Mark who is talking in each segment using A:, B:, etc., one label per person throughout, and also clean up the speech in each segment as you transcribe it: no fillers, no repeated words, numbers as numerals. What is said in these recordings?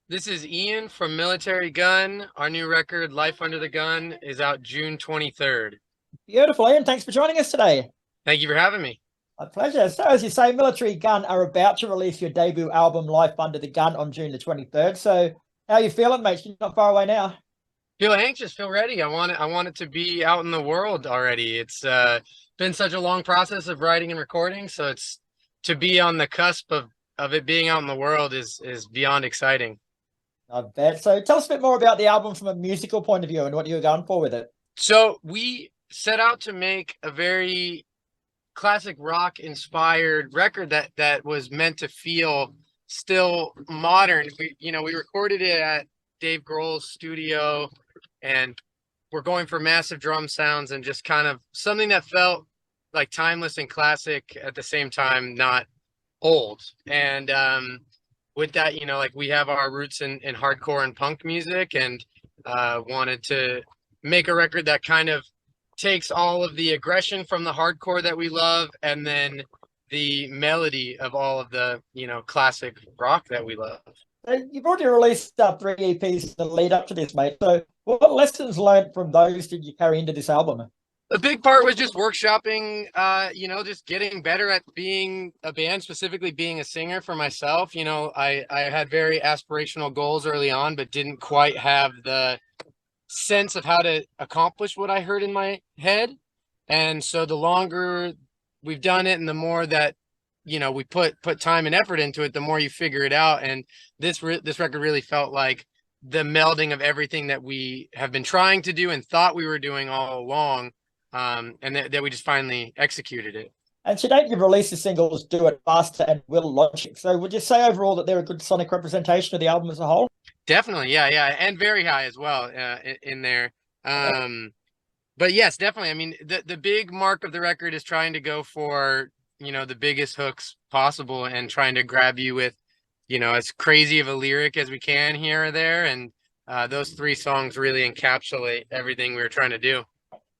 A: This is Ian from Military Gun. Our new record, Life Under the Gun, is out June 23rd.
B: Beautiful, Ian. Thanks for joining us today.
A: Thank you for having me.
B: My pleasure. So, as you say, Military Gun are about to release your debut album, Life Under the Gun, on June the 23rd. So, how are you feeling, mate? You're not far away now.
A: Feel anxious, feel ready. I want it to be out in the world already. It's been such a long process of writing and recording, so it's to be on the cusp of it being out in the world is beyond exciting.
B: I bet. So, tell us a bit more about the album from a musical point of view and what you were going for with it.
A: So we set out to make a very classic rock inspired record that was meant to feel still modern. We recorded it at Dave Grohl's studio, and we're going for massive drum sounds and just kind of something that felt like timeless and classic at the same time, not old. And with that, like we have our roots in hardcore and punk music, and wanted to make a record that kind of takes all of the aggression from the hardcore that we love and then the melody of all of the classic rock that we love.
B: So you've already released three EPs in the lead up to this, mate. So, what lessons learned from those did you carry into this album?
A: A big part was just workshopping, just getting better at being a band, specifically being a singer for myself. I had very aspirational goals early on, but didn't quite have the sense of how to accomplish what I heard in my head. And so the longer we've done it and the more that we put time and effort into it, the more you figure it out. And this record really felt like the melding of everything that we have been trying to do and thought we were doing all along, and that we just finally executed it.
B: And to date, you've released the singles Do It Faster and Will Logic. So, would you say overall that they're a good sonic representation of the album as a whole?
A: Definitely, yeah, and very high as well, in there. But yes, definitely. I mean, the big mark of the record is trying to go for the biggest hooks possible and trying to grab you with as crazy of a lyric as we can here or there. And those three songs really encapsulate everything we were trying to do.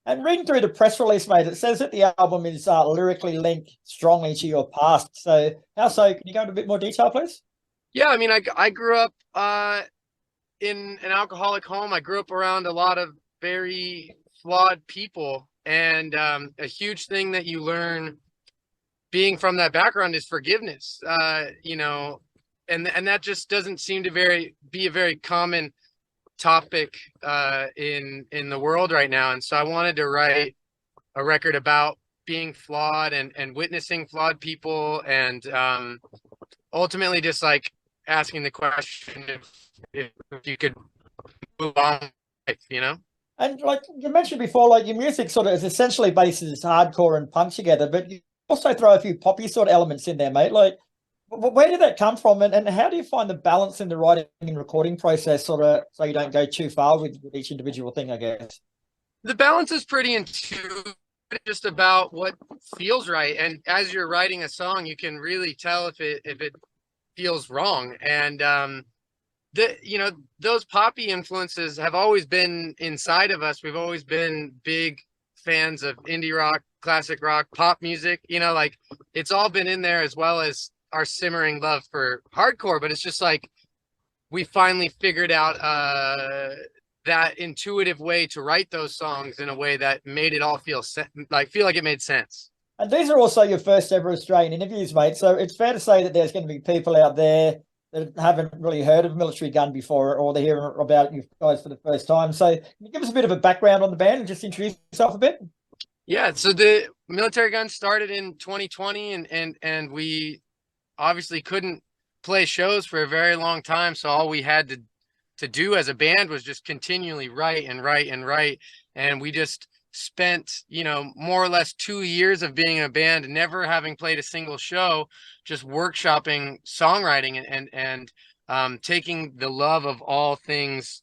B: And reading through the press release, mate, it says that the album is lyrically linked strongly to your past. So, how so? Can you go into a bit more detail, please?
A: Yeah, I mean, I grew up in an alcoholic home. I grew up around a lot of very flawed people, and a huge thing that you learn being from that background is forgiveness. And that just doesn't seem to be a very common topic in the world right now. And so I wanted to write a record about being flawed and witnessing flawed people, and ultimately just like asking the question if you could move on.
B: And like you mentioned before, like your music sort of is essentially bases hardcore and punk together, but you also throw a few poppy sort of elements in there, mate. Like, where did that come from, and how do you find the balance in the writing and recording process, sort of, so you don't go too far with each individual thing, I guess?
A: The balance is pretty intuitive, just about what feels right. And as you're writing a song, you can really tell if it feels wrong. And those poppy influences have always been inside of us. We've always been big fans of indie rock, classic rock, pop music. Like it's all been in there, as well as our simmering love for hardcore. But it's just like we finally figured out that intuitive way to write those songs in a way that made it all feel like it made sense.
B: And these are also your first ever Australian interviews, mate. So it's fair to say that there's going to be people out there that haven't really heard of Military Gun before, or they're hearing about you guys for the first time. So can you give us a bit of a background on the band and just introduce yourself a bit?
A: Yeah, so the Military Gun started in 2020, and we obviously couldn't play shows for a very long time. So all we had to do as a band was just continually write and write and write. And we just spent, more or less 2 years of being a band, never having played a single show, just workshopping songwriting and taking the love of all things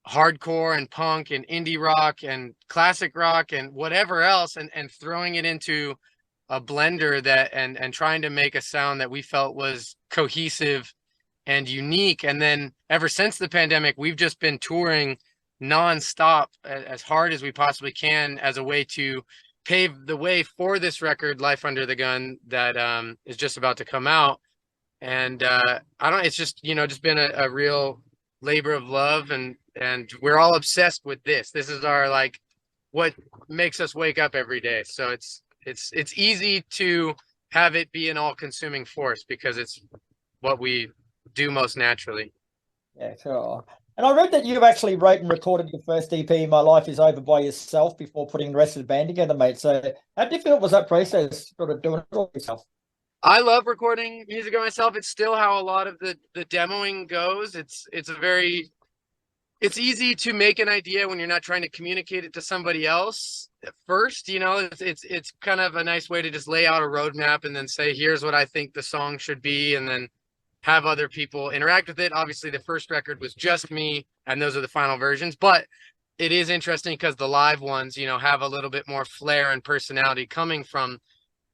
A: hardcore and punk and indie rock and classic rock and whatever else, and throwing it into a blender and trying to make a sound that we felt was cohesive and unique. And then ever since the pandemic, we've just been touring nonstop as hard as we possibly can as a way to pave the way for this record, Life Under the Gun, that is just about to come out. And I don't, it's just, you know, just been a real labor of love, and we're all obsessed with this. This is our, like, what makes us wake up every day. So it's easy to have it be an all-consuming force because it's what we do most naturally.
B: Yeah, sure. And I read that you actually wrote and recorded your first EP, My Life Is Over, by yourself before putting the rest of the band together, mate. So how difficult was that process, sort of doing it all yourself?
A: I love recording music of myself. It's still how a lot of the demoing goes. It's a very, it's easy to make an idea when you're not trying to communicate it to somebody else at first. You know, it's kind of a nice way to just lay out a roadmap and then say, here's what I think the song should be, and then have other people interact with it. Obviously, the first record was just me, and those are the final versions. But it is interesting because the live ones, you know, have a little bit more flair and personality coming from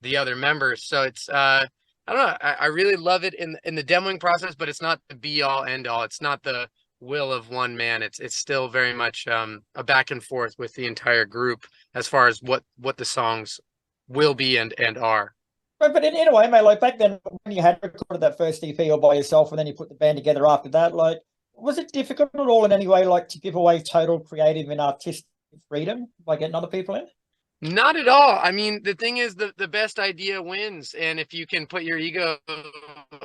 A: the other members. So it's I don't know. I really love it in the demoing process, but it's not the be all end all. It's not the will of one man. It's still very much a back and forth with the entire group as far as what the songs will be and are.
B: But in a way, mate, like back then when you had recorded that first EP all by yourself and then you put the band together after that, like, was it difficult at all in any way, like, to give away total creative and artistic freedom by getting other people in?
A: Not at all. I mean, the thing is, the best idea wins, and if you can put your ego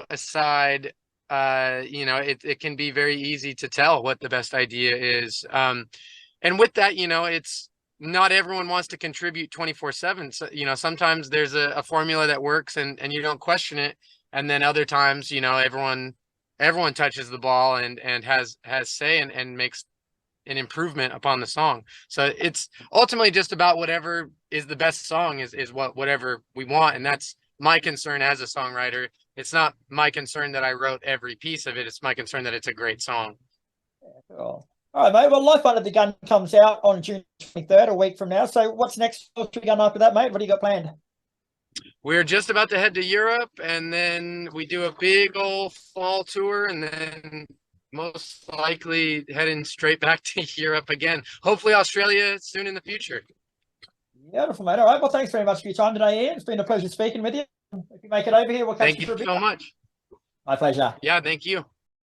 A: aside, you know, it can be very easy to tell what the best idea is. And with that, you know, it's not everyone wants to contribute 24/7. So, you know, sometimes there's a formula that works and you don't question it, and then other times, you know, everyone touches the ball and has say and makes an improvement upon the song. So it's ultimately just about whatever is the best song is whatever we want. And that's my concern as a songwriter. It's not my concern that I wrote every piece of it. It's my concern that it's a great song.
B: Cool. All right, mate. Well, Life Under the Gun comes out on June 23rd, a week from now. So what's next for Gun after that, mate? What do you got planned?
A: We're just about to head to Europe, and then we do a big old fall tour, and then most likely heading straight back to Europe again. Hopefully Australia soon in the future.
B: Beautiful, mate. All right. Well, thanks very much for your time today, Ian. It's been a pleasure speaking with you. If you make it over here, we'll catch
A: Thank
B: you for a
A: you
B: bit.
A: so much.
B: My pleasure.
A: Yeah, thank you.